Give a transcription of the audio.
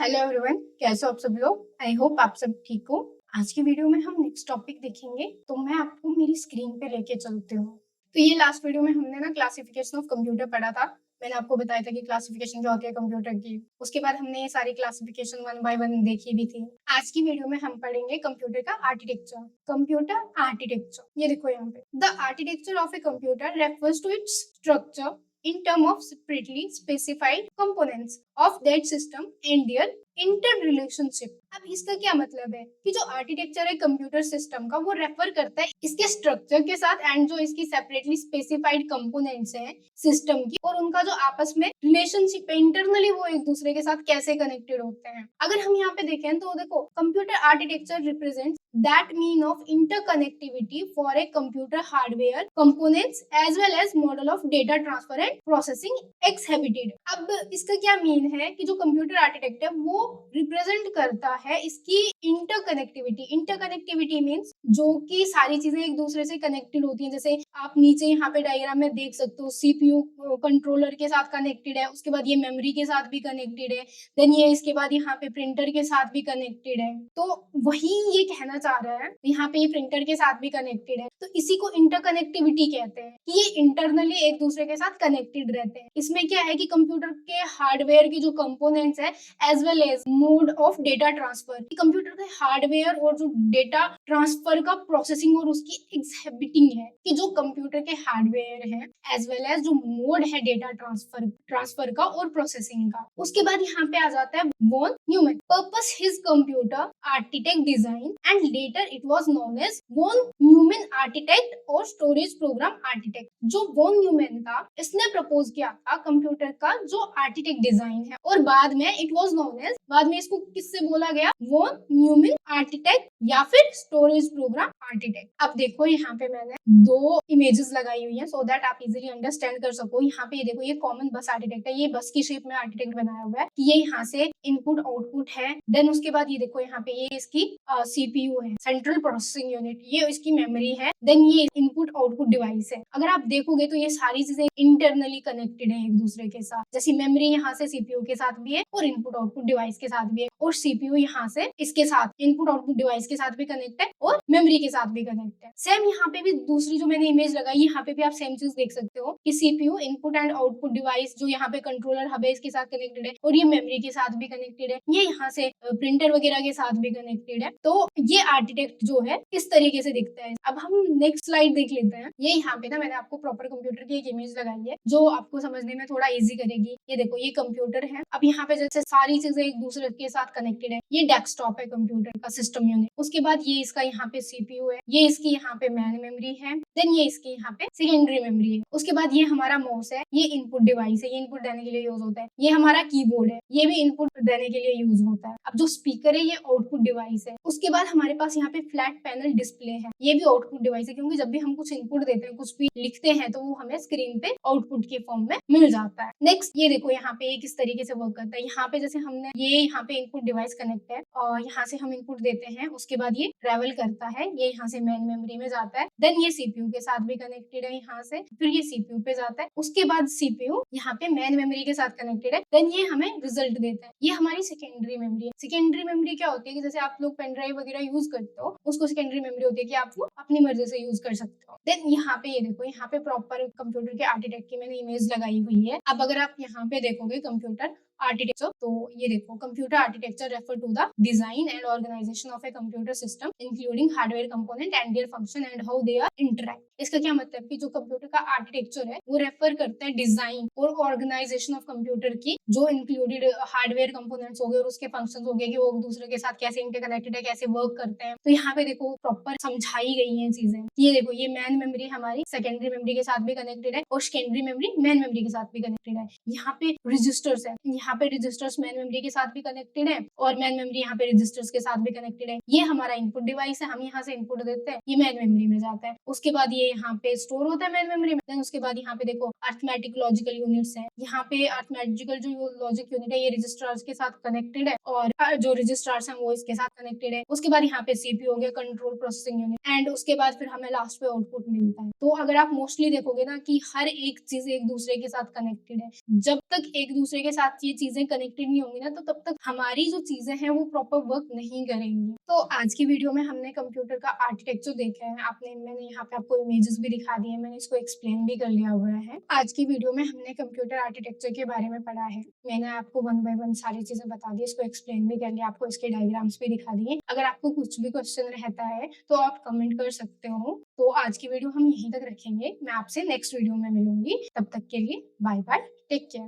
Hello everyone, कैसे हो आप सब लोग। आई होप आप सब ठीक हो। आज की वीडियो में हम नेक्स्ट टॉपिक देखेंगे, तो मैं आपको मेरी स्क्रीन पे लेके चलती हूँ। तो ये लास्ट वीडियो में हमने ना क्लासिफिकेशन ऑफ कंप्यूटर पढ़ा था। मैंने आपको बताया था कि क्लासिफिकेशन क्या होती है कंप्यूटर की। उसके बाद हमने ये सारी क्लासिफिकेशन वन बाय वन देखी भी थी। आज की वीडियो में हम पढ़ेंगे कंप्यूटर का आर्किटेक्चर। कंप्यूटर आर्किटेक्चर, ये देखो यहाँ पे, the architecture of a computer refers to its structure in term of separately specified components of that system and their interrelationship। अब इसका क्या मतलब है कि जो आर्किटेक्चर है कंप्यूटर सिस्टम का, वो रेफर करता है इसके स्ट्रक्चर के साथ एंड जो इसकी सेपरेटली स्पेसिफाइड कंपोनेंट्स हैं सिस्टम की, और उनका जो आपस में रिलेशनशिप है इंटरनली, वो एक दूसरे के साथ कैसे कनेक्टेड होते हैं। अगर हम यहाँ पे देखें तो देखो, computer architecture represents that mean of interconnectivity for a computer hardware components as well as model of data transfer and processing exhibited। अब इसका क्या मीन है कि जो कंप्यूटर आर्किटेक्ट है वो रिप्रेजेंट करता है इसकी इंटरकनेक्टिविटी। इंटरकनेक्टिविटी मीन्स जो कि सारी चीजें एक दूसरे से कनेक्टेड होती हैं। जैसे आप नीचे यहाँ पे डायग्राम में देख सकते हो, सीपीयू कंट्रोलर के साथ कनेक्टेड है, उसके बाद ये मेमोरी के साथ भी कनेक्टेड है, देन ये इसके बाद यहाँ पे प्रिंटर के साथ भी कनेक्टेड है। तो वही ये कहना चाह रहा है, यहाँ पे ये प्रिंटर के साथ भी कनेक्टेड है। तो इसी को इंटरकनेक्टिविटी कहते हैं कि ये इंटरनली एक दूसरे के साथ कनेक्टेड रहते हैं। इसमें क्या है कि कंप्यूटर के हार्डवेयर की जो कंपोनेंट्स है as well as mode of data transfer, computer के हार्डवेयर और जो डेटा ट्रांसफर का प्रोसेसिंग और उसकी एग्जिबिटिंग है कि जो कंप्यूटर के हार्डवेयर है एज वेल एज जो मोड है डेटा ट्रांसफर का और प्रोसेसिंग का। उसके बाद यहाँ पे आ जाता है Von Neumann. Purpose his computer architect design and later it was known as Von Neumann architect और स्टोरेज प्रोग्राम आर्किटेक्ट। जो वॉन न्यूमैन था, इसने प्रपोज किया था कंप्यूटर का जो आर्किटेक्ट डिजाइन है, और बाद में इट वाज नोन एज, बाद में इसको किससे बोला गया, वॉन न्यूमैन आर्किटेक्ट या फिर स्टोरेज प्रोग्राम आर्किटेक्ट। अब देखो यहाँ पे मैंने दो इमेजेस लगाई हुई है सो दैट आप इजीली अंडरस्टैंड कर सको। यहाँ पे देखो, ये कॉमन बस आर्किटेक्ट है, ये बस की शेप में आर्किटेक्ट बनाया हुआ है कि ये यहाँ से इनपुट आउटपुट है। देन उसके बाद ये देखो यहाँ पे ये इसकी सीपीयू है, सेंट्रल प्रोसेसिंग यूनिट, ये इसकी मेमोरी है, देन ये इनपुट आउटपुट डिवाइस है। अगर आप देखोगे तो ये सारी चीजें इंटरनली कनेक्टेड है एक दूसरे के साथ। जैसे मेमोरी यहाँ से सीपीयू के साथ भी है और इनपुट आउटपुट डिवाइस के साथ भी है, और सीपीयू यहाँ से इसके साथ इनपुट आउटपुट डिवाइस के साथ भी कनेक्ट है और मेमोरी के साथ भी कनेक्ट है। सेम यहाँ पे भी दूसरी जो मैंने इमेज लगाई, यहाँ पे भी आप सेम चीज देख सकते हो कि CPU input and output device जो यहाँ पे कंट्रोलर हब है इसके साथ कनेक्टेड है, और ये मेमोरी के साथ भी कनेक्टेड है, ये यहाँ से प्रिंटर वगैरह के साथ भी कनेक्टेड है। तो ये आर्किटेक्ट जो है इस तरीके से दिखता है। अब हम नेक्स्ट स्लाइड देख लेते हैं। ये यहाँ पे ना मैंने आपको प्रॉपर कंप्यूटर की एक इमेज लगाई है जो आपको समझने में थोड़ा इजी करेगी। ये देखो, ये कंप्यूटर है। अब यहाँ पे जैसे सारी चीजें एक दूसरे के साथ कनेक्टेड है। ये डेस्कटॉप है कंप्यूटर का सिस्टम यूनिट। उसके बाद ये इसका यहाँ पे सीपीयू है, ये इसकी यहाँ पे मेन मेमोरी है, देन ये इसकी यहाँ पे सेकेंडरी मेमोरी है। उसके बाद ये हमारा माउस है, ये इनपुट डिवाइस है, ये इनपुट देने के लिए यूज होता है। ये हमारा कीबोर्ड है, ये भी इनपुट देने के लिए यूज होता है। अब जो स्पीकर है ये आउटपुट डिवाइस है। उसके बाद हमारे पास यहाँ पे फ्लैट पैनल डिस्प्ले है, ये भी आउटपुट डिवाइस है, क्योंकि जब भी हम कुछ इनपुट देते हैं, कुछ भी लिखते हैं, तो वो हमें स्क्रीन पे आउटपुट के फॉर्म में मिल जाता है। नेक्स्ट ये देखो, यहाँ पे किस तरीके से वर्क करता है। यहाँ पे जैसे हमने ये यहाँ पे इनपुट डिवाइस कनेक्ट है और यहाँ से हम इनपुट देते हैं, उसके बाद ये ट्रेवल करता है, ये यहाँ से मेन मेमोरी में जाता है, देन ये सीपीयू के साथ भी कनेक्टेड है, यहाँ से फिर ये सीपीयू पे जाता है। उसके बाद सीपीयू यहाँ पे मेन मेमोरी के साथ कनेक्टेड है, देन ये हमें रिजल्ट देता है। ये हमारी सेकेंडरी मेमोरी है। सेकेंडरी मेमोरी क्या होती है कि जैसे आप लोग पेन ड्राइव वगैरह यूज करते हो, उसको सेकेंडरी मेमोरी होती है कि आप वो अपनी मर्जी से यूज कर सकते हो। देन यहाँ पे ये देखो, यहाँ पे प्रॉपर कंप्यूटर के आर्किटेक्ट की मैंने इमेज लगाई हुई है। अब अगर आप यहाँ पे देखोगे कंप्यूटर आर्किटेक्चर, तो ये देखो, computer architecture refer to the design and organisation of a computer system including hardware component and their function and how they are interact. इसका क्या मतलब कि जो कंप्यूटर का आर्किटेक्चर है वो रेफर करता है डिजाइन और ऑर्गेनाइजेशन ऑफ कंप्यूटर की, जो इंक्लूडेड हार्डवेयर कंपोनेंट्स हो गए और उसके फंक्शंस हो गए कि वो एक दूसरे के साथ कैसे इंटरकनेक्टेड है, कैसे वर्क करते हैं। तो यहाँ पे देखो प्रॉपर समझाई गई है चीजें। ये देखो, ये मेन मेमोरी हमारी सेकेंडरी मेमोरी के साथ भी कनेक्टेड है और सेकेंडरी मेमोरी मेन मेमोरी के साथ भी कनेक्टेड है। यहाँ पे रजिस्टर्स है, यहाँ पे रजिस्टर्स मेन मेमोरी के साथ भी कनेक्टेड है और मेन मेमोरी यहाँ पे रजिस्टर्स के साथ भी कनेक्टेड है। ये हमारा इनपुट डिवाइस है, हम यहाँ से इनपुट देते हैं, ये मेन मेमोरी में जाता है। उसके बाद ये यहाँ पे स्टोर होता है मेन मेमोरी में। देन उसके बाद यहाँ पे देखो अर्थमेटिक लॉजिकल यूनिट्स है। यहाँ पे अर्थमेटिकल जो लॉजिक यूनिट है ये रजिस्टर्स के साथ कनेक्टेड है और जो रजिस्टर्स हैं वो इसके साथ कनेक्टेड है। उसके बाद यहाँ पे सीपीयू हो गया, कंट्रोल प्रोसेसिंग यूनिट, एंड उसके बाद फिर हमें लास्ट पे आउटपुट मिलता है। तो अगर आप मोस्टली देखोगे ना कि हर एक चीज एक दूसरे के साथ कनेक्टेड है। जब तक एक दूसरे के साथ ये चीजें कनेक्टेड नहीं होंगी ना, तो तब तक हमारी जो चीजें हैं वो प्रॉपर वर्क नहीं करेंगी। तो आज की वीडियो में हमने कंप्यूटर का आर्किटेक्चर देखा है। मैंने यहाँ पे आपको इमेजेस भी दिखा दी है, मैंने इसको एक्सप्लेन भी कर लिया हुआ है। आज की वीडियो में हमने कंप्यूटर आर्किटेक्चर के बारे में पढ़ा है। मैंने आपको 1 बाय 1 सारी चीजें बता दी, इसको एक्सप्लेन भी कर लिया, आपको इसके डायग्राम्स भी दिखा दिए। अगर आपको कुछ भी क्वेश्चन रहता है तो आप कमेंट कर सकते हो। तो आज की वीडियो हम यहीं तक रखेंगे। मैं आपसे नेक्स्ट वीडियो में मिलूंगी, तब तक के लिए बाय बाय, टेक केयर।